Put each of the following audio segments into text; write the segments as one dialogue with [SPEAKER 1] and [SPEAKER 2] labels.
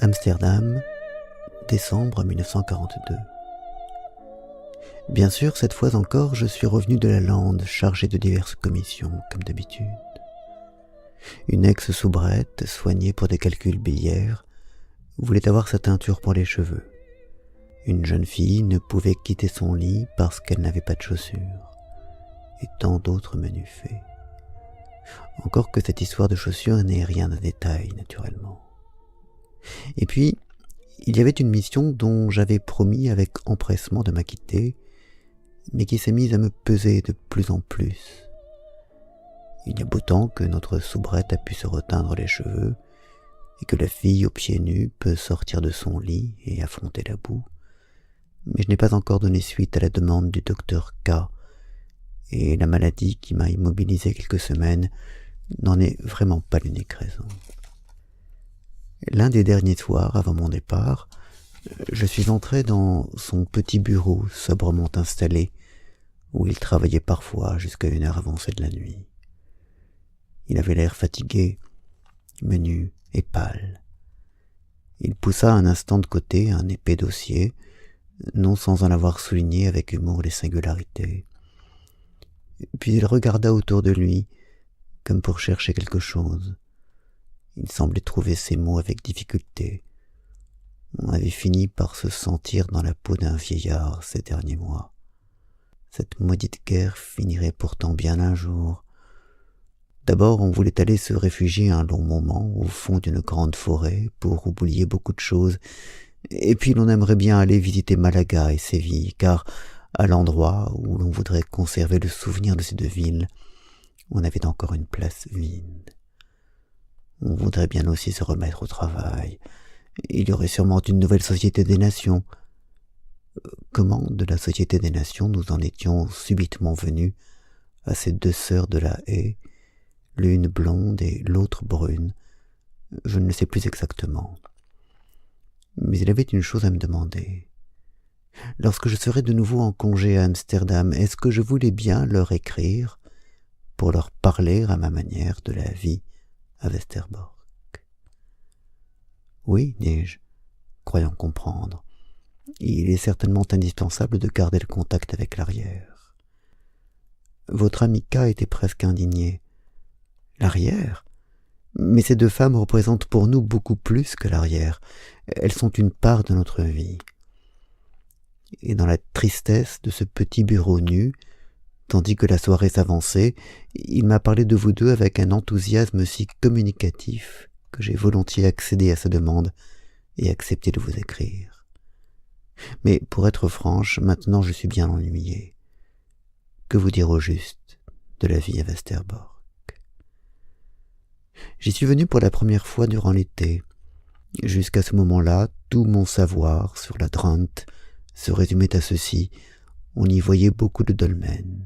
[SPEAKER 1] Amsterdam, décembre 1942. Bien sûr, cette fois encore, je suis revenu de la lande chargé de diverses commissions, comme d'habitude. Une ex-soubrette, soignée pour des calculs biliaires, voulait avoir sa teinture pour les cheveux. Une jeune fille ne pouvait quitter son lit parce qu'elle n'avait pas de chaussures. Et tant d'autres menus faits. Encore que cette histoire de chaussures n'est rien d'un détail, naturellement. Et puis, il y avait une mission dont j'avais promis avec empressement de m'acquitter, mais qui s'est mise à me peser de plus en plus. Il y a beau temps que notre soubrette a pu se reteindre les cheveux, et que la fille aux pieds nus peut sortir de son lit et affronter la boue, mais je n'ai pas encore donné suite à la demande du docteur K, et la maladie qui m'a immobilisé quelques semaines n'en est vraiment pas l'unique raison. L'un des derniers soirs avant mon départ, je suis entré dans son petit bureau sobrement installé, où il travaillait parfois jusqu'à une heure avancée de la nuit. Il avait l'air fatigué, menu et pâle. Il poussa un instant de côté un épais dossier, non sans en avoir souligné avec humour les singularités. Puis il regarda autour de lui, comme pour chercher quelque chose. Il semblait trouver ses mots avec difficulté. On avait fini par se sentir dans la peau d'un vieillard ces derniers mois. Cette maudite guerre finirait pourtant bien un jour. D'abord, on voulait aller se réfugier un long moment au fond d'une grande forêt pour oublier beaucoup de choses, et puis l'on aimerait bien aller visiter Malaga et Séville, car à l'endroit où l'on voudrait conserver le souvenir de ces deux villes, on avait encore une place vide. On voudrait bien aussi se remettre au travail. Il y aurait sûrement une nouvelle Société des Nations. Comment de la Société des Nations nous en étions subitement venus à ces deux sœurs de la haie, l'une blonde et l'autre brune, je ne le sais plus exactement. Mais il avait une chose à me demander. Lorsque je serais de nouveau en congé à Amsterdam, est-ce que je voulais bien leur écrire pour leur parler à ma manière de la vie à Westerbork? Oui, dis-je, croyant comprendre. Il est certainement indispensable de garder le contact avec l'arrière. Votre ami K était presque indigné. L'arrière? Mais ces deux femmes représentent pour nous beaucoup plus que l'arrière. Elles sont une part de notre vie. Et dans la tristesse de ce petit bureau nu, tandis que la soirée s'avançait, il m'a parlé de vous deux avec un enthousiasme si communicatif que j'ai volontiers accédé à sa demande et accepté de vous écrire. Mais pour être franche, maintenant je suis bien ennuyé. Que vous dire au juste de la vie à Westerbork? J'y suis venu pour la première fois durant l'été. Jusqu'à ce moment-là, tout mon savoir sur la Drenthe se résumait à ceci: on y voyait beaucoup de dolmens.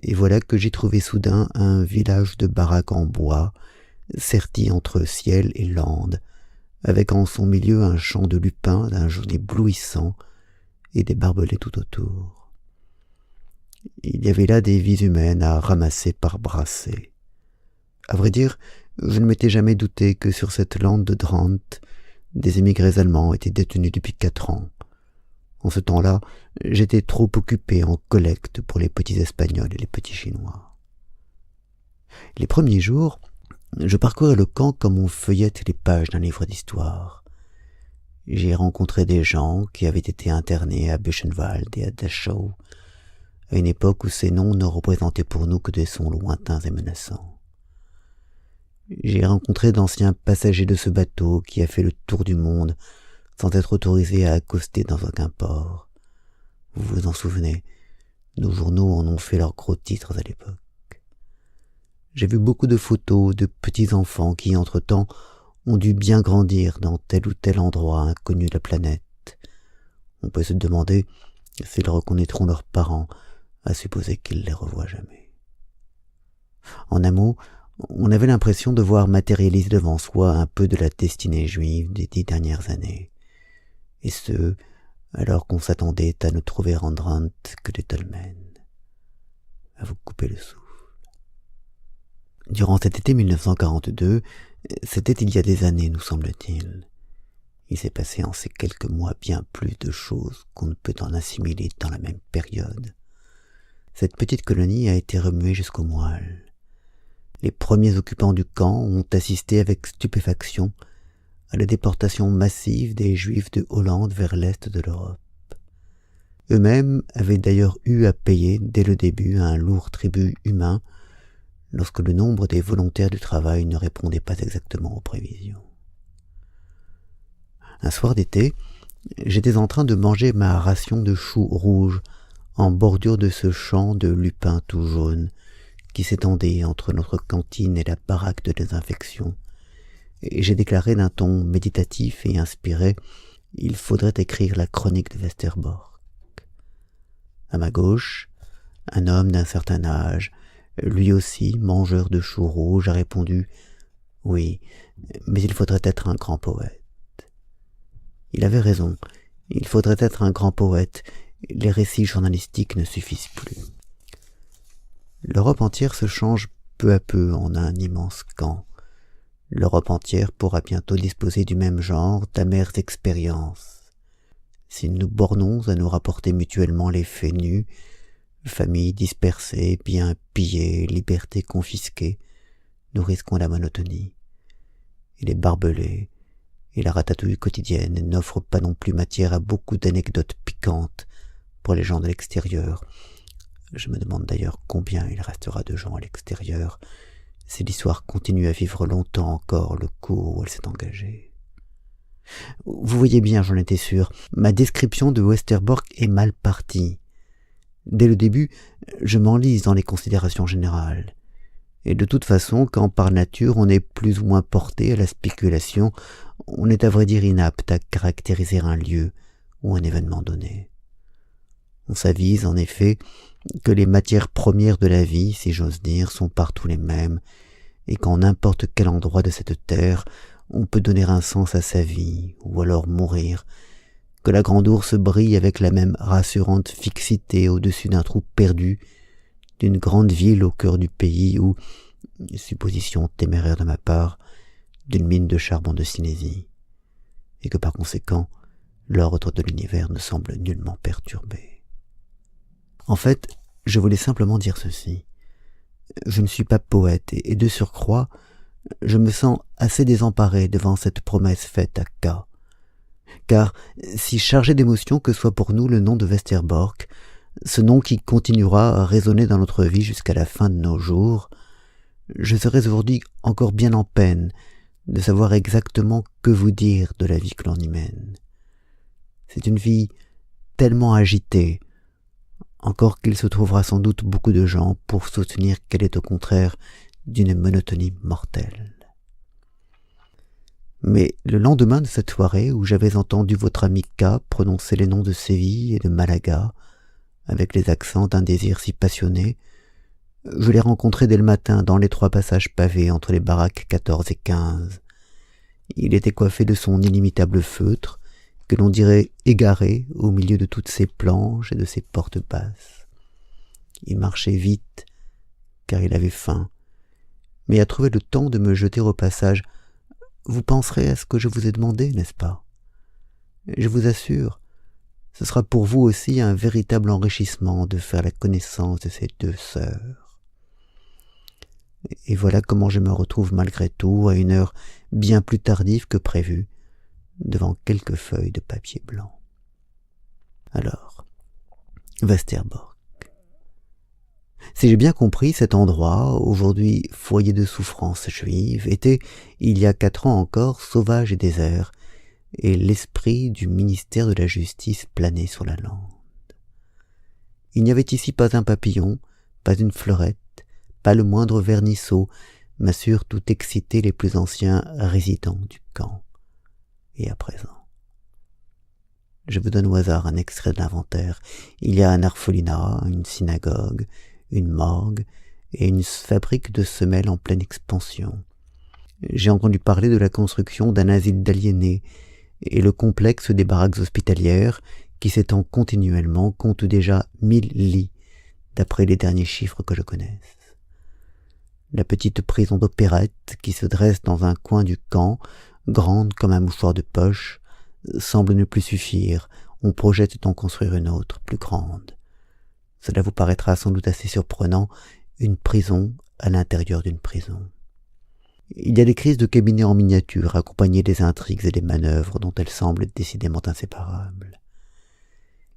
[SPEAKER 1] Et voilà que j'y trouvais soudain un village de baraques en bois, serti entre ciel et lande, avec en son milieu un champ de lupins d'un jaune éblouissant et des barbelés tout autour. Il y avait là des vies humaines à ramasser par brassées. À vrai dire, je ne m'étais jamais douté que sur cette lande de Drenthe, des émigrés allemands étaient détenus depuis 4 ans. En ce temps-là, j'étais trop occupé en collecte pour les petits Espagnols et les petits Chinois. Les premiers jours, je parcourais le camp comme on feuillette les pages d'un livre d'histoire. J'y ai rencontré des gens qui avaient été internés à Buchenwald et à Dachau, à une époque où ces noms ne représentaient pour nous que des sons lointains et menaçants. J'ai rencontré d'anciens passagers de ce bateau qui a fait le tour du monde sans être autorisé à accoster dans aucun port. Vous vous en souvenez, nos journaux en ont fait leurs gros titres à l'époque. J'ai vu beaucoup de photos de petits-enfants qui, entre-temps, ont dû bien grandir dans tel ou tel endroit inconnu de la planète. On peut se demander s'ils reconnaîtront leurs parents, à supposer qu'ils les revoient jamais. En un mot, on avait l'impression de voir matérialiser devant soi un peu de la destinée juive des 10 dernières années, et ce, alors qu'on s'attendait à ne trouver en Drenthe que des dolmens. À vous couper le souffle. Durant cet été 1942, c'était il y a des années, nous semble-t-il, Il s'est passé en ces quelques mois bien plus de choses qu'on ne peut en assimiler dans la même période. Cette petite colonie a été remuée jusqu'aux moelles. Les premiers occupants du camp ont assisté avec stupéfaction à la déportation massive des Juifs de Hollande vers l'est de l'Europe. Eux-mêmes avaient d'ailleurs eu à payer dès le début un lourd tribut humain lorsque le nombre des volontaires du travail ne répondait pas exactement aux prévisions. Un soir d'été, j'étais en train de manger ma ration de choux rouges en bordure de ce champ de lupins tout jaunes qui s'étendait entre notre cantine et la baraque de désinfection, et j'ai déclaré d'un ton méditatif et inspiré « Il faudrait écrire la chronique de Westerbork ». À ma gauche, un homme d'un certain âge, lui aussi mangeur de choux rouges, a répondu « Oui, mais il faudrait être un grand poète ». Il avait raison, il faudrait être un grand poète, les récits journalistiques ne suffisent plus. L'Europe entière se change peu à peu en un immense camp. L'Europe entière pourra bientôt disposer du même genre d'amères expériences. Si nous bornons à nous rapporter mutuellement les faits nus, familles dispersées, biens pillés, libertés confisquées, nous risquons la monotonie. Et les barbelés et la ratatouille quotidienne n'offrent pas non plus matière à beaucoup d'anecdotes piquantes pour les gens de l'extérieur. Je me demande d'ailleurs combien il restera de gens à l'extérieur si l'histoire continue à vivre longtemps encore le cours où elle s'est engagée. Vous voyez bien, j'en étais sûr, ma description de Westerbork est mal partie. Dès le début, je m'enlise dans les considérations générales. Et de toute façon, quand par nature on est plus ou moins porté à la spéculation, on est à vrai dire inapte à caractériser un lieu ou un événement donné. On s'avise en effet que les matières premières de la vie, si j'ose dire, sont partout les mêmes, et qu'en n'importe quel endroit de cette terre, on peut donner un sens à sa vie, ou alors mourir, que la grande ourse brille avec la même rassurante fixité au-dessus d'un trou perdu, d'une grande ville au cœur du pays, ou, supposition téméraire de ma part, d'une mine de charbon de Silésie, et que par conséquent, l'ordre de l'univers ne semble nullement perturbé. En fait, je voulais simplement dire ceci. Je ne suis pas poète, et de surcroît, je me sens assez désemparé devant cette promesse faite à K. Car, si chargé d'émotion que soit pour nous le nom de Westerbork, ce nom qui continuera à résonner dans notre vie jusqu'à la fin de nos jours, je serais aujourd'hui encore bien en peine de savoir exactement que vous dire de la vie que l'on y mène. C'est une vie tellement agitée, encore qu'il se trouvera sans doute beaucoup de gens pour soutenir qu'elle est au contraire d'une monotonie mortelle. Mais le lendemain de cette soirée où j'avais entendu votre ami K prononcer les noms de Séville et de Malaga, avec les accents d'un désir si passionné, je l'ai rencontré dès le matin dans les 3 passages pavés entre les baraques 14 et 15. Il était coiffé de son inimitable feutre, que l'on dirait égaré au milieu de toutes ses planches et de ses portes basses. Il marchait vite, car il avait faim, mais a trouvé le temps de me jeter au passage « Vous penserez à ce que je vous ai demandé, n'est-ce pas ? Je vous assure, ce sera pour vous aussi un véritable enrichissement de faire la connaissance de ces 2 sœurs. » Et voilà comment je me retrouve malgré tout à une heure bien plus tardive que prévu, devant quelques feuilles de papier blanc. Alors, Westerbork. Si j'ai bien compris, cet endroit, aujourd'hui foyer de souffrance juive, était, il y a 4 ans encore, sauvage et désert, et l'esprit du ministère de la Justice planait sur la lande. Il n'y avait ici pas un papillon, pas une fleurette, pas le moindre vernisseau, m'assurent tout exciter les plus anciens résidents du camp. Et à présent, je vous donne au hasard un extrait de l'inventaire. Il y a un orphelinat, une synagogue, une morgue et une fabrique de semelles en pleine expansion. J'ai entendu parler de la construction d'un asile d'aliénés, et le complexe des baraques hospitalières, qui s'étend continuellement, compte déjà 1000 lits, d'après les derniers chiffres que je connaisse. La petite prison d'opérette, qui se dresse dans un coin du camp, grande comme un mouchoir de poche, semble ne plus suffire. On projette d'en construire une autre, plus grande. Cela vous paraîtra sans doute assez surprenant, une prison à l'intérieur d'une prison. Il y a des crises de cabinet en miniature, accompagnées des intrigues et des manœuvres dont elles semblent décidément inséparables.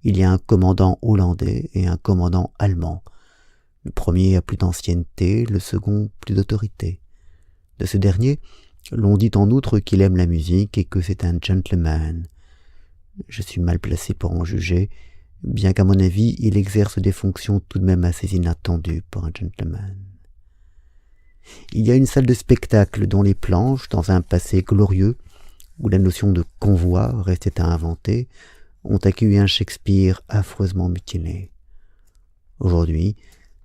[SPEAKER 1] Il y a un commandant hollandais et un commandant allemand. Le premier a plus d'ancienneté, le second plus d'autorité. De ce dernier, l'on dit en outre qu'il aime la musique et que c'est un gentleman. Je suis mal placé pour en juger, bien qu'à mon avis, il exerce des fonctions tout de même assez inattendues pour un gentleman. Il y a une salle de spectacle dont les planches, dans un passé glorieux, où la notion de convoi restait à inventer, ont accueilli un Shakespeare affreusement mutilé. Aujourd'hui,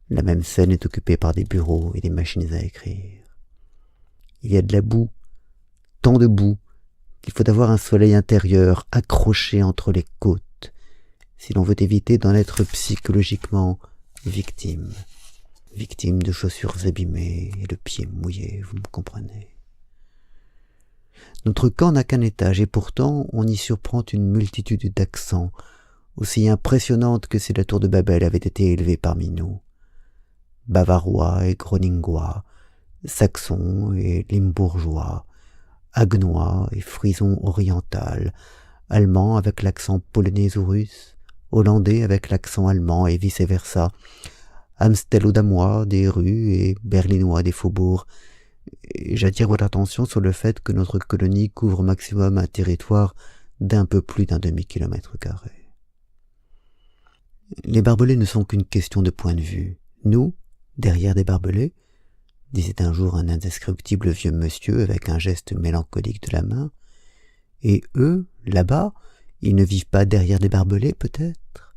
[SPEAKER 1] la même scène est occupée par des bureaux et des machines à écrire. Il y a de la boue, tant de boue, qu'il faut avoir un soleil intérieur accroché entre les côtes, si l'on veut éviter d'en être psychologiquement victime. Victime de chaussures abîmées et de pieds mouillés, vous me comprenez. Notre camp n'a qu'un étage, et pourtant on y surprend une multitude d'accents, aussi impressionnante que si la tour de Babel avait été élevée parmi nous. Bavarois et groningois, saxons et limbourgeois, agnois et frison oriental, allemand avec l'accent polonais ou russe, hollandais avec l'accent allemand et vice-versa, amsteloddamois des rues et berlinois des faubourgs. Et j'attire votre attention sur le fait que notre colonie couvre au maximum un territoire d'un peu plus d'un demi-kilomètre carré. Les barbelés ne sont qu'une question de point de vue. Nous, derrière des barbelés, disait un jour un indescriptible vieux monsieur avec un geste mélancolique de la main, et eux, là-bas, ils ne vivent pas derrière des barbelés, peut-être?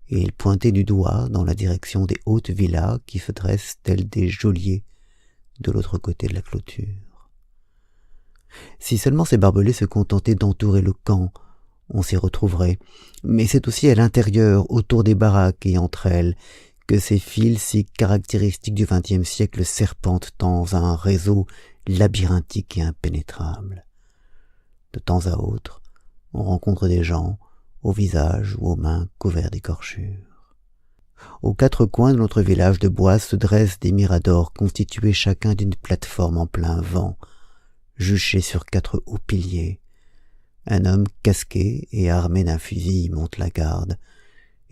[SPEAKER 1] Et il pointait du doigt dans la direction des hautes villas qui se dressent telles des geôliers de l'autre côté de la clôture. Si seulement ces barbelés se contentaient d'entourer le camp, on s'y retrouverait, mais c'est aussi à l'intérieur, autour des baraques et entre elles, que ces fils si caractéristiques du XXe siècle serpentent dans un réseau labyrinthique et impénétrable. De temps à autre, on rencontre des gens, au visage ou aux mains couverts d'écorchures. Aux quatre coins de notre village de bois se dressent des miradors constitués chacun d'une plateforme en plein vent, juchés sur quatre hauts piliers. Un homme casqué et armé d'un fusil y monte la garde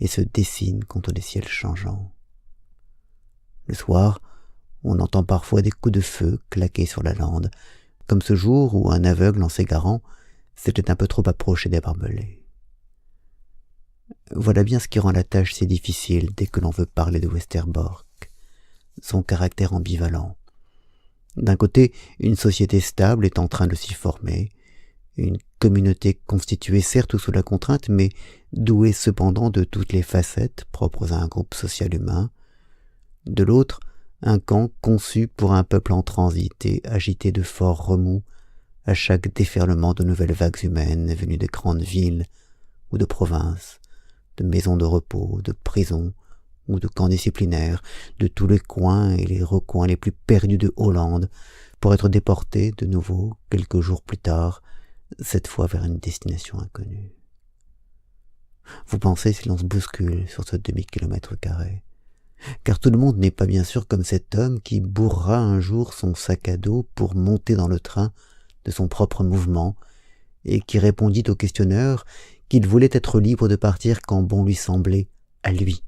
[SPEAKER 1] et se dessine contre les ciels changeants. Le soir, on entend parfois des coups de feu claquer sur la lande, comme ce jour où un aveugle, en s'égarant, s'était un peu trop approché des barbelés. Voilà bien ce qui rend la tâche si difficile dès que l'on veut parler de Westerbork, son caractère ambivalent. D'un côté, une société stable est en train de s'y former, une communauté constituée certes sous la contrainte, mais douée cependant de toutes les facettes propres à un groupe social humain. De l'autre, un camp conçu pour un peuple en transit et agité de forts remous à chaque déferlement de nouvelles vagues humaines venues de grandes villes ou de provinces, de maisons de repos, de prisons ou de camps disciplinaires, de tous les coins et les recoins les plus perdus de Hollande, pour être déportés de nouveau, quelques jours plus tard, cette fois vers une destination inconnue. Vous pensez si l'on se bouscule sur ce demi-kilomètre carré, car tout le monde n'est pas bien sûr comme cet homme qui bourrera un jour son sac à dos pour monter dans le train de son propre mouvement, et qui répondit au questionneur qu'il voulait être libre de partir quand bon lui semblait, à lui.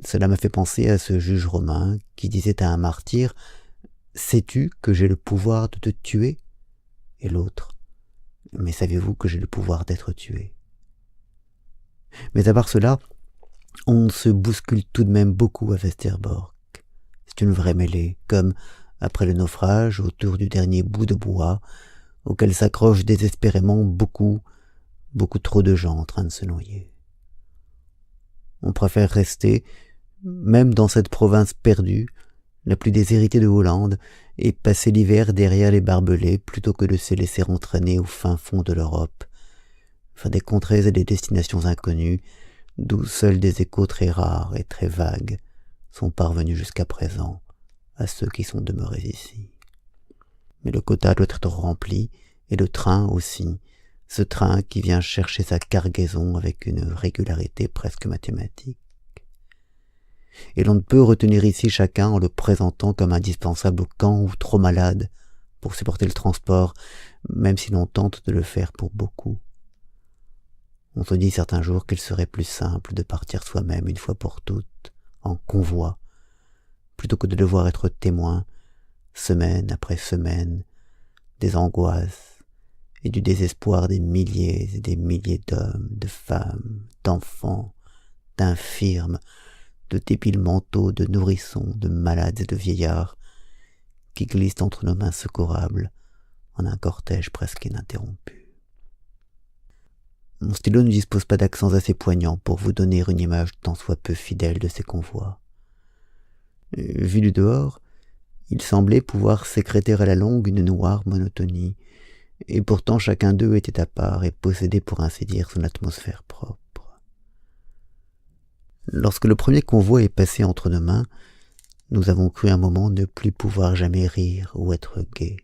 [SPEAKER 1] Cela m'a fait penser à ce juge romain qui disait à un martyr « Sais-tu que j'ai le pouvoir de te tuer ?» Et l'autre « Mais savez-vous que j'ai le pouvoir d'être tué ?» Mais à part cela, on se bouscule tout de même beaucoup à Westerbork. C'est une vraie mêlée, comme, après le naufrage, autour du dernier bout de bois, auquel s'accrochent désespérément beaucoup trop de gens en train de se noyer. On préfère rester, même dans cette province perdue, la plus déshéritée de Hollande, et passer l'hiver derrière les barbelés plutôt que de se laisser entraîner au fin fond de l'Europe, vers des contrées et des destinations inconnues, d'où seuls des échos très rares et très vagues sont parvenus jusqu'à présent à ceux qui sont demeurés ici. Mais le quota doit être rempli, et le train aussi, ce train qui vient chercher sa cargaison avec une régularité presque mathématique. Et l'on ne peut retenir ici chacun en le présentant comme indispensable au camp ou trop malade pour supporter le transport, même si l'on tente de le faire pour beaucoup. On se dit certains jours qu'il serait plus simple de partir soi-même une fois pour toutes, en convoi, plutôt que de devoir être témoin, semaine après semaine, des angoisses et du désespoir des milliers et des milliers d'hommes, de femmes, d'enfants, d'infirmes, de débiles mentaux, de nourrissons, de malades et de vieillards, qui glissent entre nos mains secourables en un cortège presque ininterrompu. Mon stylo ne dispose pas d'accents assez poignants pour vous donner une image tant soit peu fidèle de ces convois. Vu du dehors, il semblait pouvoir sécréter à la longue une noire monotonie, et pourtant chacun d'eux était à part et possédait pour ainsi dire son atmosphère propre. Lorsque le premier convoi est passé entre nos mains, nous avons cru un moment ne plus pouvoir jamais rire ou être gais.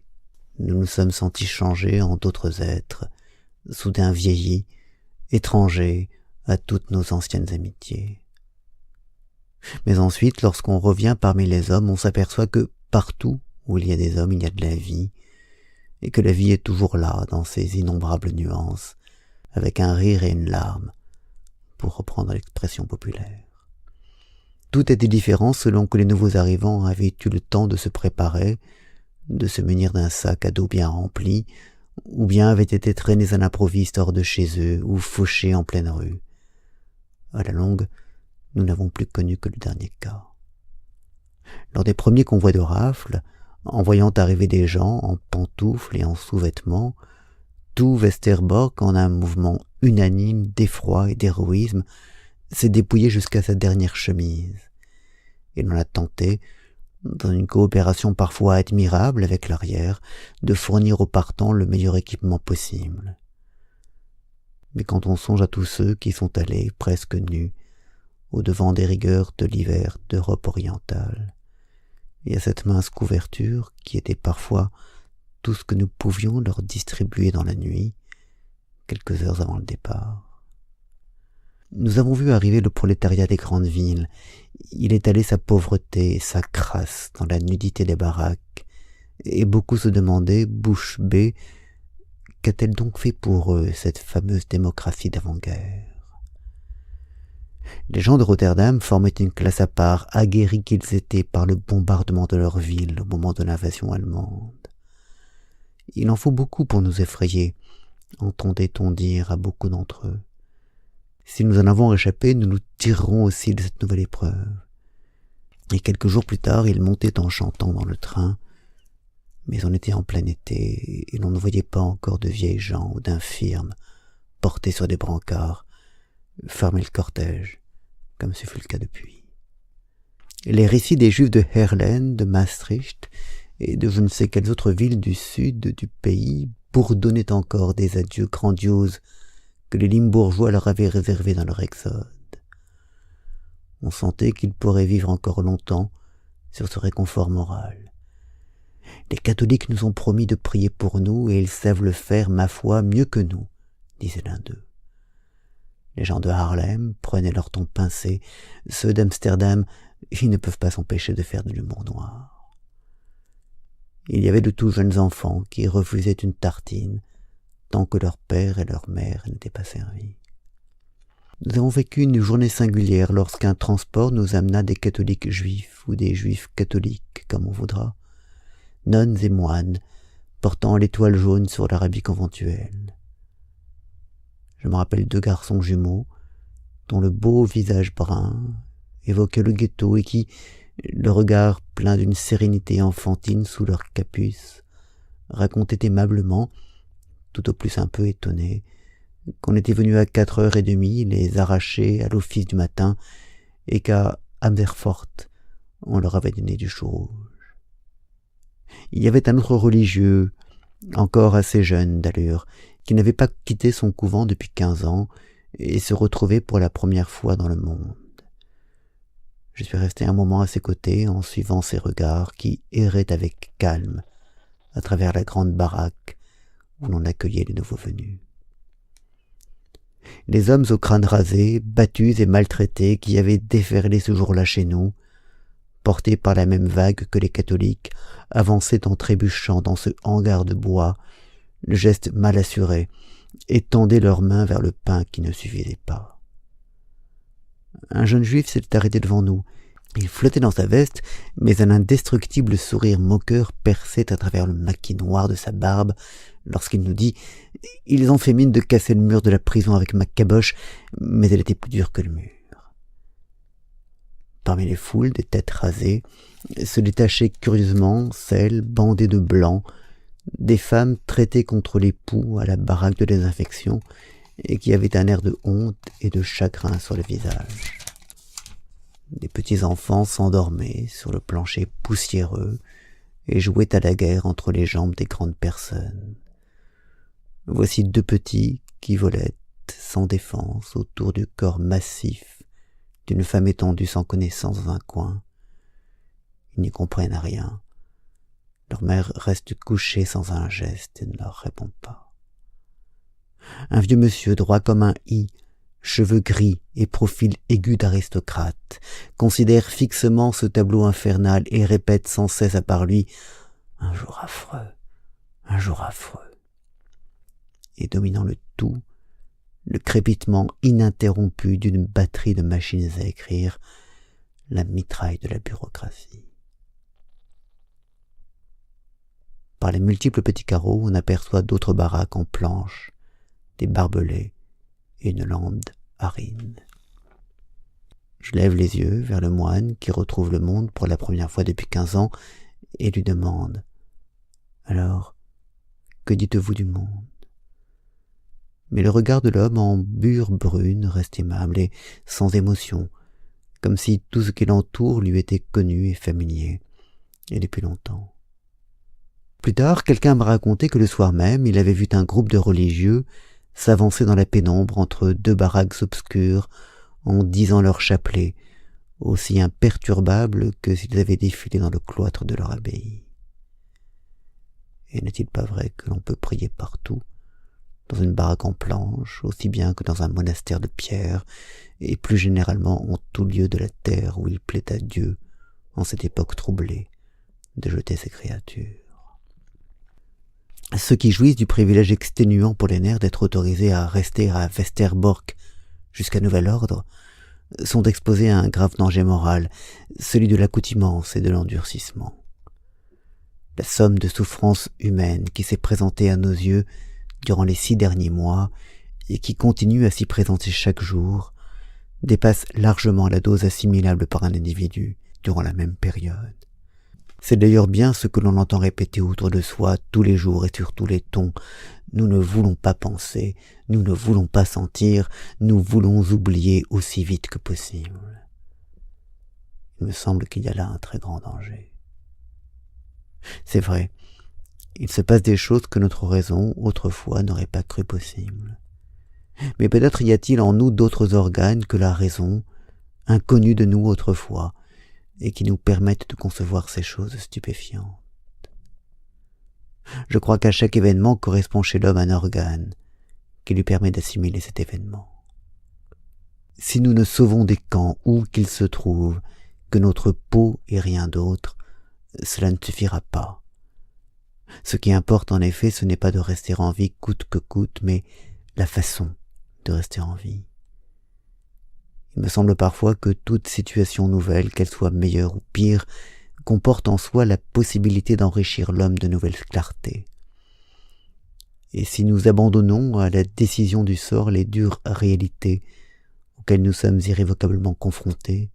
[SPEAKER 1] Nous nous sommes sentis changés en d'autres êtres, soudain vieillis, étrangers à toutes nos anciennes amitiés. Mais ensuite, lorsqu'on revient parmi les hommes, on s'aperçoit que partout où il y a des hommes, il y a de la vie, et que la vie est toujours là, dans ses innombrables nuances, avec un rire et une larme, pour reprendre l'expression populaire. Tout était différent selon que les nouveaux arrivants avaient eu le temps de se préparer, de se munir d'un sac à dos bien rempli, ou bien avaient été traînés à l'improviste hors de chez eux, ou fauchés en pleine rue. À la longue, nous n'avons plus connu que le dernier cas. Lors des premiers convois de rafles, en voyant arriver des gens en pantoufles et en sous-vêtements, tout Westerbork, en un mouvement unanime d'effroi et d'héroïsme, s'est dépouillé jusqu'à sa dernière chemise, et l'on a tenté, dans une coopération parfois admirable avec l'arrière, de fournir aux partants le meilleur équipement possible. Mais quand on songe à tous ceux qui sont allés, presque nus, au-devant des rigueurs de l'hiver d'Europe orientale, et à cette mince couverture qui était parfois tout ce que nous pouvions leur distribuer dans la nuit, quelques heures avant le départ. Nous avons vu arriver le prolétariat des grandes villes. Il étalait sa pauvreté et sa crasse dans la nudité des baraques, et beaucoup se demandaient, bouche bée, qu'a-t-elle donc fait pour eux, cette fameuse démocratie d'avant-guerre? Les gens de Rotterdam formaient une classe à part, aguerris qu'ils étaient par le bombardement de leur ville au moment de l'invasion allemande. Il en faut beaucoup pour nous effrayer, entendait-on dire à beaucoup d'entre eux. Si nous en avons échappé, nous nous tirerons aussi de cette nouvelle épreuve. Et quelques jours plus tard, ils montaient en chantant dans le train, mais on était en plein été, et l'on ne voyait pas encore de vieilles gens ou d'infirmes portés sur des brancards, fermer le cortège, comme ce fut le cas depuis. Les récits des Juifs de Heerlen, de Maastricht, et de je ne sais quelles autres villes du sud du pays bourdonnaient encore des adieux grandioses que les Limbourgeois leur avaient réservés dans leur exode. On sentait qu'ils pourraient vivre encore longtemps sur ce réconfort moral. Les catholiques nous ont promis de prier pour nous, et ils savent le faire, ma foi, mieux que nous, disait l'un d'eux. Les gens de Haarlem prenaient leur ton pincé, ceux d'Amsterdam, ils ne peuvent pas s'empêcher de faire de l'humour noir. Il y avait de tout jeunes enfants qui refusaient une tartine, tant que leur père et leur mère n'étaient pas servis. Nous avons vécu une journée singulière lorsqu'un transport nous amena des catholiques juifs ou des juifs catholiques, comme on voudra, nonnes et moines, portant l'étoile jaune sur leur habit conventuel. Je me rappelle 2 garçons jumeaux, dont le beau visage brun évoquait le ghetto et qui, le regard plein d'une sérénité enfantine sous leur capuce, racontaient aimablement, tout au plus un peu étonnés, qu'on était venu à 4h30 les arracher à l'office du matin et qu'à Amersfoort on leur avait donné du chou rouge. Il y avait un autre religieux, encore assez jeune d'allure, qui n'avait pas quitté son couvent depuis 15 ans et se retrouvait pour la première fois dans le monde. Je suis resté un moment à ses côtés en suivant ses regards qui erraient avec calme à travers la grande baraque où l'on accueillait les nouveaux venus. Les hommes au crâne rasé, battus et maltraités, qui avaient déferlé ce jour-là chez nous, portés par la même vague que les catholiques, avançaient en trébuchant dans ce hangar de bois, le geste mal assuré, et tendaient leurs mains vers le pain qui ne suffisait pas. Un jeune juif s'était arrêté devant nous. Il flottait dans sa veste, mais un indestructible sourire moqueur perçait à travers le maquis noir de sa barbe lorsqu'il nous dit « Ils ont fait mine de casser le mur de la prison avec ma caboche, mais elle était plus dure que le mur. » Parmi les foules des têtes rasées se détachaient curieusement celles bandées de blanc, des femmes traitées contre les poux à la baraque de désinfection et qui avaient un air de honte et de chagrin sur le visage. Des petits enfants s'endormaient sur le plancher poussiéreux et jouaient à la guerre entre les jambes des grandes personnes. Voici deux petits qui volettent sans défense autour du corps massif d'une femme étendue sans connaissance dans un coin. Ils n'y comprennent rien. Leur mère reste couchée sans un geste et ne leur répond pas. Un vieux monsieur droit comme un i, cheveux gris et profil aigu d'aristocrate, considère fixement ce tableau infernal et répète sans cesse à part lui « Un jour affreux, un jour affreux ». Et dominant le tout, le crépitement ininterrompu d'une batterie de machines à écrire, la mitraille de la bureaucratie. Par les multiples petits carreaux, on aperçoit d'autres baraques en planches, des barbelés et une lampe arine. Je lève les yeux vers le moine qui retrouve le monde pour la première fois depuis 15 ans et lui demande « Alors, que dites-vous du monde ?» Mais le regard de l'homme en bure brune reste aimable et sans émotion, comme si tout ce qui l'entoure lui était connu et familier, et depuis longtemps. Plus tard, quelqu'un m'a raconté que le soir même, il avait vu un groupe de religieux s'avancer dans la pénombre entre deux baraques obscures en disant leur chapelet, aussi imperturbables que s'ils avaient défilé dans le cloître de leur abbaye. Et n'est-il pas vrai que l'on peut prier partout, dans une baraque en planche, aussi bien que dans un monastère de pierre, et plus généralement en tout lieu de la terre où il plaît à Dieu, en cette époque troublée, de jeter ses créatures. Ceux qui jouissent du privilège exténuant pour les nerfs d'être autorisés à rester à Westerbork jusqu'à nouvel ordre sont exposés à un grave danger moral, celui de l'accoutumance et de l'endurcissement. La somme de souffrances humaines qui s'est présentée à nos yeux durant les 6 derniers mois et qui continue à s'y présenter chaque jour dépasse largement la dose assimilable par un individu durant la même période. C'est d'ailleurs bien ce que l'on entend répéter autour de soi tous les jours et sur tous les tons. Nous ne voulons pas penser, nous ne voulons pas sentir, nous voulons oublier aussi vite que possible. Il me semble qu'il y a là un très grand danger. C'est vrai, il se passe des choses que notre raison, autrefois, n'aurait pas cru possibles. Mais peut-être y a-t-il en nous d'autres organes que la raison, inconnus de nous autrefois, et qui nous permettent de concevoir ces choses stupéfiantes. Je crois qu'à chaque événement correspond chez l'homme un organe qui lui permet d'assimiler cet événement. Si nous ne sauvons des camps où qu'ils se trouvent que notre peau et rien d'autre, cela ne suffira pas. Ce qui importe en effet, ce n'est pas de rester en vie coûte que coûte, mais la façon de rester en vie. Il me semble parfois que toute situation nouvelle, qu'elle soit meilleure ou pire, comporte en soi la possibilité d'enrichir l'homme de nouvelles clartés. Et si nous abandonnons à la décision du sort les dures réalités auxquelles nous sommes irrévocablement confrontés,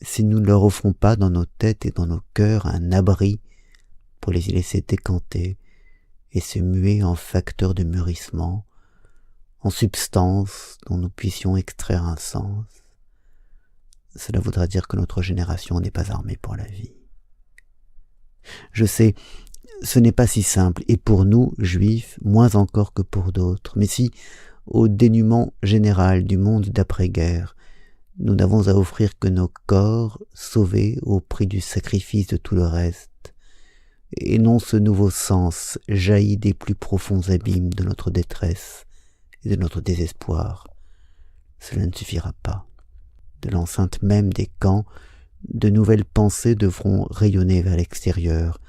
[SPEAKER 1] si nous ne leur offrons pas dans nos têtes et dans nos cœurs un abri pour les y laisser décanter et se muer en facteurs de mûrissement, en substance dont nous puissions extraire un sens, cela voudra dire que notre génération n'est pas armée pour la vie. Je sais, ce n'est pas si simple, et pour nous, juifs, moins encore que pour d'autres, mais si, au dénûment général du monde d'après-guerre, nous n'avons à offrir que nos corps sauvés au prix du sacrifice de tout le reste, et non ce nouveau sens jailli des plus profonds abîmes de notre détresse et de notre désespoir. Cela ne suffira pas. De l'enceinte même des camps, de nouvelles pensées devront rayonner vers l'extérieur,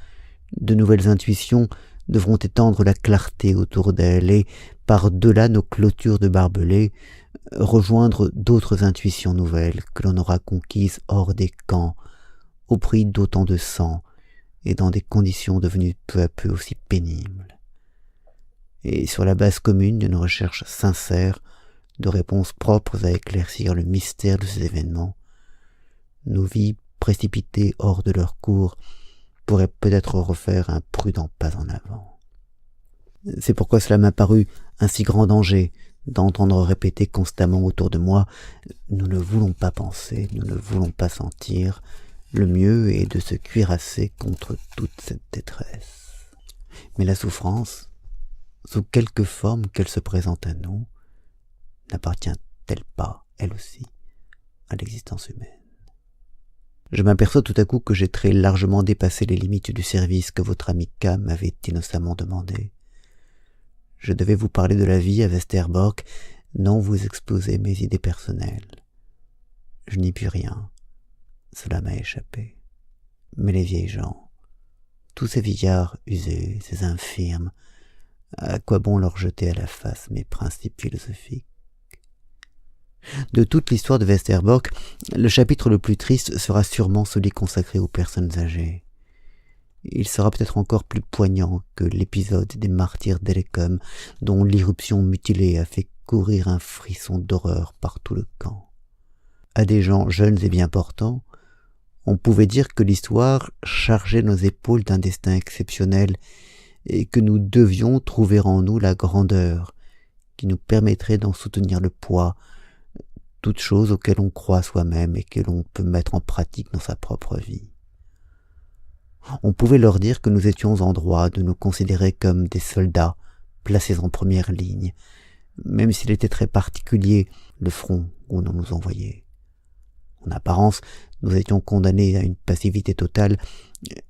[SPEAKER 1] de nouvelles intuitions devront étendre la clarté autour d'elles et, par-delà nos clôtures de barbelés, rejoindre d'autres intuitions nouvelles que l'on aura conquises hors des camps, au prix d'autant de sang et dans des conditions devenues peu à peu aussi pénibles. Et sur la base commune d'une recherche sincère de réponses propres à éclaircir le mystère de ces événements, nos vies précipitées hors de leur cours pourraient peut-être refaire un prudent pas en avant. C'est pourquoi cela m'a paru un si grand danger d'entendre répéter constamment autour de moi « Nous ne voulons pas penser, nous ne voulons pas sentir, le mieux est de se cuirasser contre toute cette détresse. » Mais la souffrance, sous quelque forme qu'elle se présente à nous, n'appartient-elle pas, elle aussi, à l'existence humaine? Je m'aperçois tout à coup que j'ai très largement dépassé les limites du service que votre ami K m'avait innocemment demandé. Je devais vous parler de la vie à Westerbork, non vous exposer mes idées personnelles. Je n'y puis rien, cela m'a échappé. Mais les vieilles gens, tous ces vieillards usés, ces infirmes, à quoi bon leur jeter à la face mes principes philosophiques? De toute l'histoire de Westerbork, le chapitre le plus triste sera sûrement celui consacré aux personnes âgées. Il sera peut-être encore plus poignant que l'épisode des martyrs d'Elecum, dont l'irruption mutilée a fait courir un frisson d'horreur par tout le camp. À des gens jeunes et bien portants, on pouvait dire que l'histoire chargeait nos épaules d'un destin exceptionnel et que nous devions trouver en nous la grandeur qui nous permettrait d'en soutenir le poids, toutes choses auxquelles on croit soi-même et que l'on peut mettre en pratique dans sa propre vie. On pouvait leur dire que nous étions en droit de nous considérer comme des soldats placés en première ligne, même s'il était très particulier le front où l'on nous envoyait. En apparence, nous étions condamnés à une passivité totale,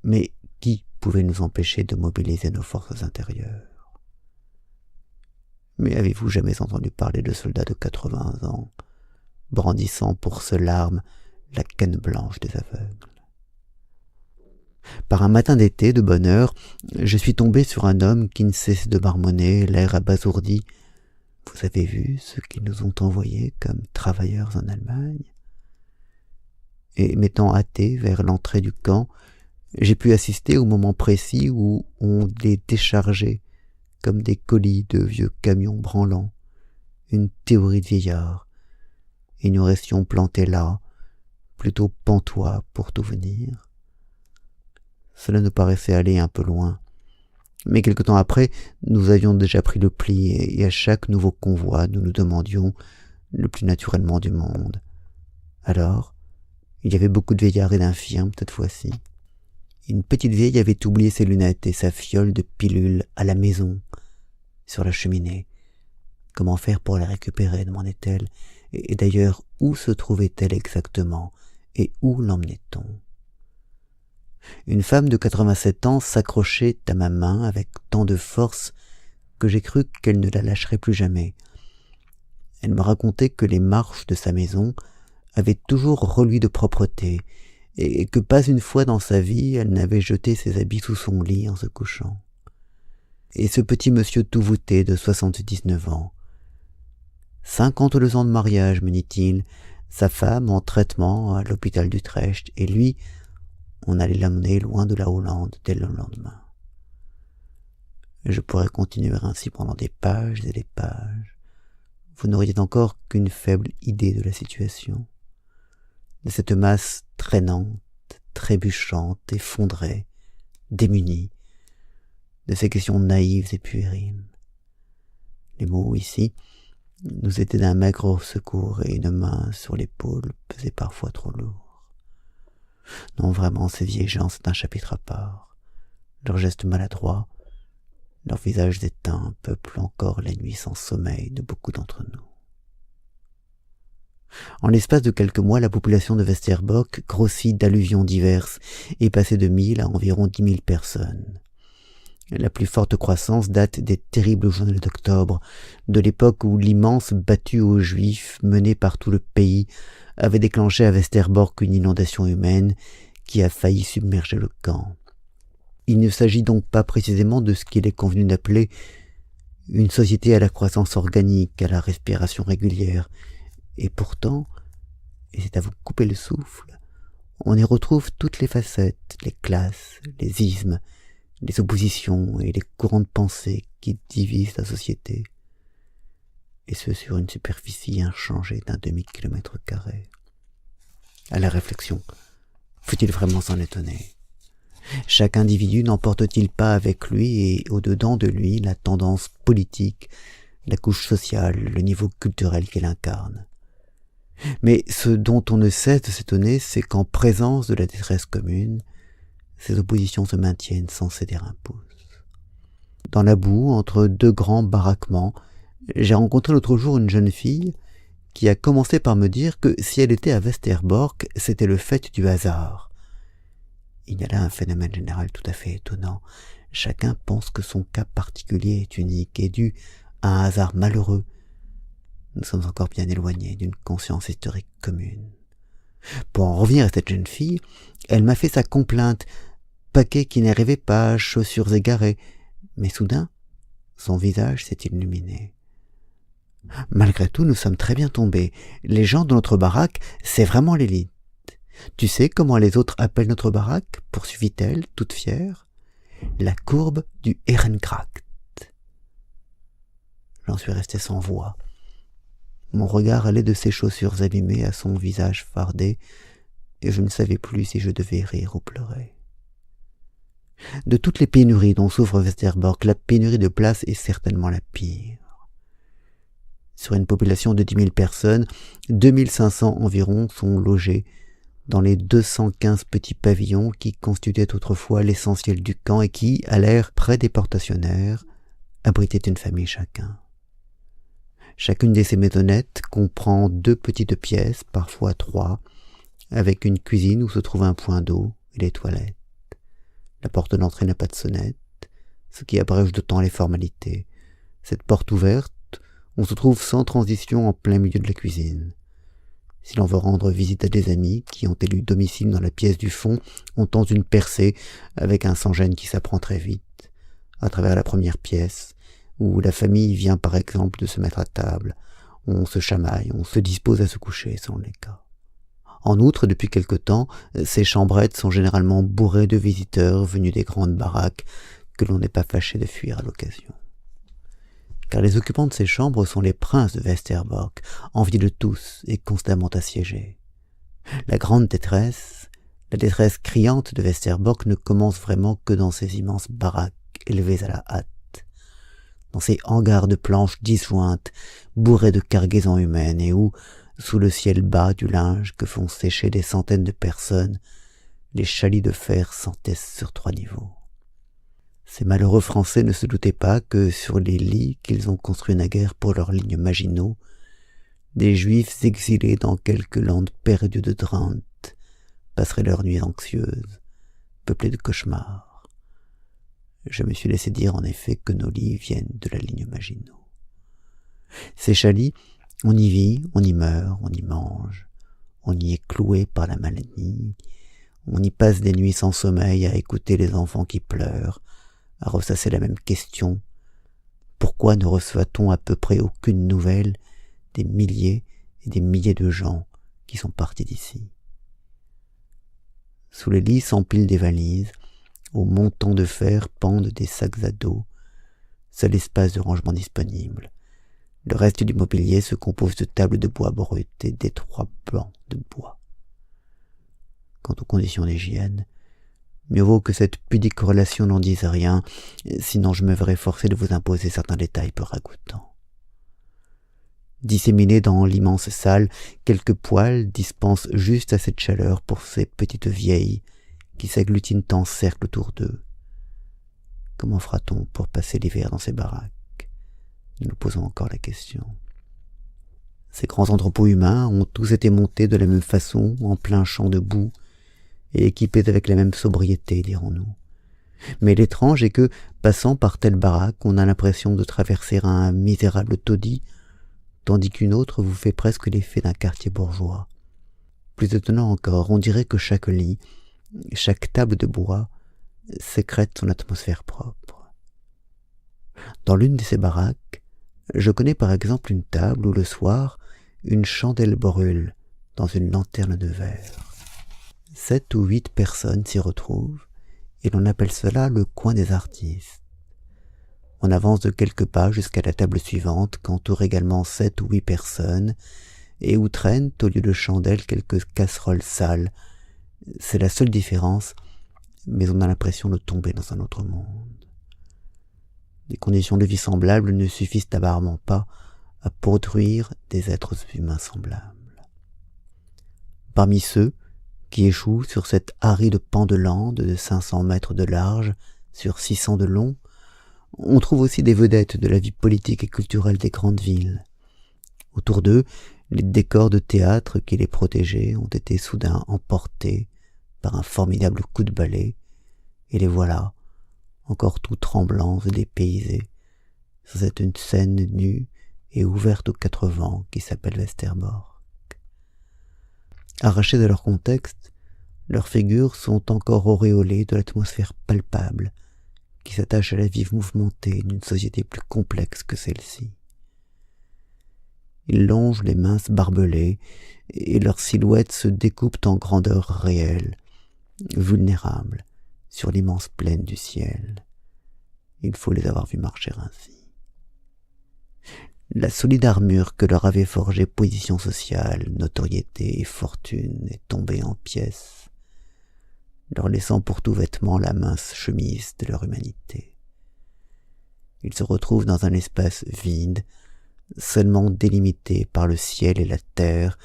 [SPEAKER 1] mais qui pouvait nous empêcher de mobiliser nos forces intérieures? Mais avez-vous jamais entendu parler de soldats de 80 ans, brandissant pour seule arme la canne blanche des aveugles? Par un matin d'été, de bonne heure, je suis tombé sur un homme qui ne cesse de marmonner, l'air abasourdi. « Vous avez vu ce qu'ils nous ont envoyés comme travailleurs en Allemagne ?» Et m'étant hâté vers l'entrée du camp, j'ai pu assister au moment précis où on les déchargeait comme des colis de vieux camions branlants, une théorie de vieillard, et nous restions plantés là, plutôt pantois pour tout venir. Cela nous paraissait aller un peu loin, mais quelque temps après, nous avions déjà pris le pli, et à chaque nouveau convoi, nous nous demandions, le plus naturellement du monde. Alors, il y avait beaucoup de vieillards et d'infirmes cette fois-ci. Une petite vieille avait oublié ses lunettes et sa fiole de pilules à la maison, sur la cheminée. Comment faire pour les récupérer, demandait-elle, et d'ailleurs, où se trouvait-elle exactement, et où l'emmenait-on? Une femme de 87 ans s'accrochait à ma main avec tant de force que j'ai cru qu'elle ne la lâcherait plus jamais. Elle me racontait que les marches de sa maison avaient toujours reluit de propreté, et que pas une fois dans sa vie elle n'avait jeté ses habits sous son lit en se couchant. Et ce petit monsieur tout voûté de 79 ans. 52 ans de mariage, me dit-il, sa femme en traitement à l'hôpital d'Utrecht, et lui, on allait l'amener loin de la Hollande dès le lendemain. Je pourrais continuer ainsi pendant des pages et des pages. Vous n'auriez encore qu'une faible idée de la situation, de cette masse traînante, trébuchante, effondrée, démunie, de ces questions naïves et puériles. Les mots, ici, nous étaient d'un maigre secours et une main sur l'épaule pesait parfois trop lourd. Non, vraiment, ces vieilles gens, c'est un chapitre à part. Leurs gestes maladroits, leurs visages éteints peuplent encore les nuits sans sommeil de beaucoup d'entre nous. En l'espace de quelques mois, la population de Westerbork grossit d'alluvions diverses et passait de 1000 à environ 10 000 personnes. La plus forte croissance date des terribles journées d'octobre, de l'époque où l'immense battue aux Juifs menée par tout le pays avait déclenché à Westerbork une inondation humaine qui a failli submerger le camp. Il ne s'agit donc pas précisément de ce qu'il est convenu d'appeler une société à la croissance organique, à la respiration régulière, et pourtant, et c'est à vous couper le souffle, on y retrouve toutes les facettes, les classes, les ismes, les oppositions et les courants de pensée qui divisent la société, et ce sur une superficie inchangée d'un demi-kilomètre carré. À la réflexion, faut-il vraiment s'en étonner? Chaque individu n'emporte-t-il pas avec lui et au-dedans de lui la tendance politique, la couche sociale, le niveau culturel qu'il incarne? Mais ce dont on ne cesse de s'étonner, c'est qu'en présence de la détresse commune, ces oppositions se maintiennent sans céder un pouce. Dans la boue, entre deux grands baraquements, j'ai rencontré l'autre jour une jeune fille qui a commencé par me dire que si elle était à Westerbork, c'était le fait du hasard. Il y a là un phénomène général tout à fait étonnant. Chacun pense que son cas particulier est unique et dû à un hasard malheureux. Nous sommes encore bien éloignés d'une conscience historique commune. Pour en revenir à cette jeune fille, elle m'a fait sa complainte, paquet qui n'arrivait pas, chaussures égarées, mais soudain, son visage s'est illuminé. Malgré tout, nous sommes très bien tombés. Les gens de notre baraque, c'est vraiment l'élite. Tu sais comment les autres appellent notre baraque, poursuivit-elle, toute fière? La courbe du Ehrenkracht. J'en suis resté sans voix. Mon regard allait de ses chaussures abîmées à son visage fardé, et je ne savais plus si je devais rire ou pleurer. De toutes les pénuries dont souffre Westerbork, la pénurie de place est certainement la pire. Sur une population de 10 000 personnes, 2 500 environ sont logés dans les 215 petits pavillons qui constituaient autrefois l'essentiel du camp et qui, à l'ère pré-déportationnaire, abritaient une famille chacun. Chacune de ces maisonnettes comprend 2 petites pièces, parfois 3, avec une cuisine où se trouve un point d'eau et les toilettes. La porte d'entrée n'a pas de sonnette, ce qui abrège d'autant les formalités. Cette porte ouverte, on se trouve sans transition en plein milieu de la cuisine. Si l'on veut rendre visite à des amis qui ont élu domicile dans la pièce du fond, on tente une percée avec un sans-gêne qui s'apprend très vite, à travers la première pièce, où la famille vient par exemple de se mettre à table. On se chamaille, on se dispose à se coucher selon les cas. En outre, depuis quelque temps, ces chambrettes sont généralement bourrées de visiteurs venus des grandes baraques que l'on n'est pas fâché de fuir à l'occasion. Car les occupants de ces chambres sont les princes de Westerbork, enviés de tous et constamment assiégés. La grande détresse, la détresse criante de Westerbork ne commence vraiment que dans ces immenses baraques élevées à la hâte, dans ces hangars de planches disjointes, bourrés de cargaisons humaines et où, sous le ciel bas du linge que font sécher des centaines de personnes, les chalits de fer s'entassent sur 3 niveaux. Ces malheureux Français ne se doutaient pas que sur les lits qu'ils ont construits naguère pour leurs lignes Maginot, des Juifs exilés dans quelques landes perdues de Drenthe passeraient leurs nuits anxieuses, peuplées de cauchemars. Je me suis laissé dire en effet que nos lits viennent de la ligne Maginot. Ces chalits, on y vit, on y meurt, on y mange, on y est cloué par la maladie, on y passe des nuits sans sommeil à écouter les enfants qui pleurent, à ressasser la même question. Pourquoi ne reçoit-on à peu près aucune nouvelle des milliers et des milliers de gens qui sont partis d'ici? Sous les lits s'empilent des valises, aux montants de fer pendent des sacs à dos, seul espace de rangement disponible. Le reste du mobilier se compose de tables de bois brut et d'étroits bancs de bois. Quant aux conditions d'hygiène, mieux vaut que cette pudique relation n'en dise rien, sinon je me verrais forcé de vous imposer certains détails peu ragoûtants. Disséminés dans l'immense salle, quelques poêles dispensent juste assez de chaleur pour ces petites vieilles qui s'agglutinent en cercle autour d'eux. Comment fera-t-on pour passer l'hiver dans ces baraques? Nous nous posons encore la question. Ces grands entrepôts humains ont tous été montés de la même façon, en plein champ de boue, et équipés avec la même sobriété, dirons-nous. Mais l'étrange est que, passant par telle baraque, on a l'impression de traverser un misérable taudis, tandis qu'une autre vous fait presque l'effet d'un quartier bourgeois. Plus étonnant encore, on dirait que chaque lit, chaque table de bois, sécrète son atmosphère propre. Dans l'une de ces baraques, je connais par exemple une table où le soir, une chandelle brûle dans une lanterne de verre. 7 ou 8 personnes s'y retrouvent, et l'on appelle cela le coin des artistes. On avance de quelques pas jusqu'à la table suivante, qu'entourent également 7 ou 8 personnes, et où traînent, au lieu de chandelles, quelques casseroles sales. C'est la seule différence, mais on a l'impression de tomber dans un autre monde. Des conditions de vie semblables ne suffisent apparemment pas à produire des êtres humains semblables. Parmi ceux qui échouent sur cette aride pan de lande de 500 mètres de large sur 600 de long, on trouve aussi des vedettes de la vie politique et culturelle des grandes villes. Autour d'eux, les décors de théâtre qui les protégeaient ont été soudain emportés par un formidable coup de balai, et les voilà, encore tout tremblants et dépaysés, sur cette scène nue et ouverte aux 4 vents qui s'appelle Westerbork. Arrachés de leur contexte, leurs figures sont encore auréolées de l'atmosphère palpable qui s'attache à la vie mouvementée d'une société plus complexe que celle-ci. Ils longent les minces barbelés et leurs silhouettes se découpent en grandeur réelle, vulnérables, sur l'immense plaine du ciel. Il faut les avoir vus marcher ainsi. La solide armure que leur avait forgée position sociale, notoriété et fortune est tombée en pièces, leur laissant pour tout vêtement la mince chemise de leur humanité. Ils se retrouvent dans un espace vide, seulement délimité par le ciel et la terre,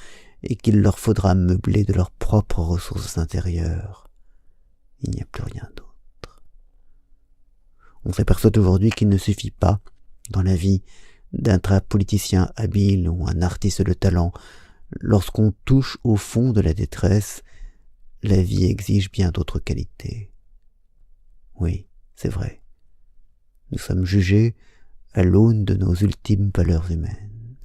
[SPEAKER 1] et qu'il leur faudra meubler de leurs propres ressources intérieures. Il n'y a plus rien d'autre. On s'aperçoit aujourd'hui qu'il ne suffit pas, dans la vie, d'être un politicien habile ou un artiste de talent. Lorsqu'on touche au fond de la détresse, la vie exige bien d'autres qualités. Oui, c'est vrai. Nous sommes jugés à l'aune de nos ultimes valeurs humaines.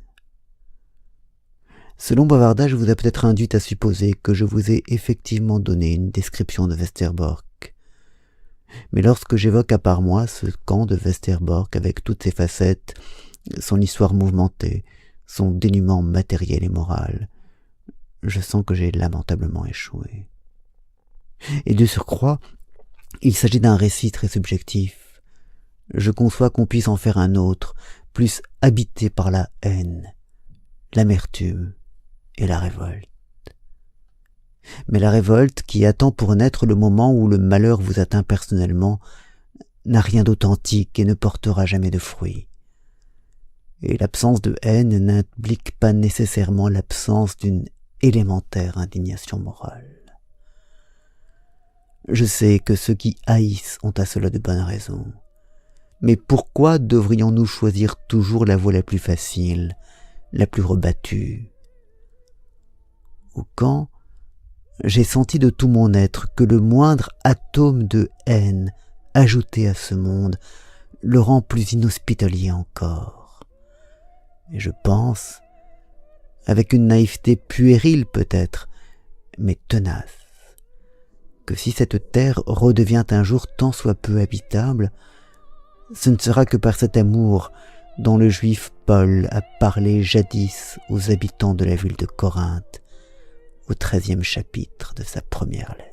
[SPEAKER 1] Ce long bavardage vous a peut-être induit à supposer que je vous ai effectivement donné une description de Westerbork. Mais lorsque j'évoque à part moi ce camp de Westerbork avec toutes ses facettes, son histoire mouvementée, son dénuement matériel et moral, je sens que j'ai lamentablement échoué. Et de surcroît, il s'agit d'un récit très subjectif. Je conçois qu'on puisse en faire un autre, plus habité par la haine, l'amertume et la révolte. Mais la révolte, qui attend pour naître le moment où le malheur vous atteint personnellement, n'a rien d'authentique et ne portera jamais de fruits. Et l'absence de haine n'implique pas nécessairement l'absence d'une élémentaire indignation morale. Je sais que ceux qui haïssent ont à cela de bonnes raisons. Mais pourquoi devrions-nous choisir toujours la voie la plus facile, la plus rebattue? Au camp, j'ai senti de tout mon être que le moindre atome de haine ajouté à ce monde le rend plus inhospitalier encore. Et je pense, avec une naïveté puérile peut-être, mais tenace, que si cette terre redevient un jour tant soit peu habitable, ce ne sera que par cet amour dont le juif Paul a parlé jadis aux habitants de la ville de Corinthe, au 13e chapitre de sa première lettre.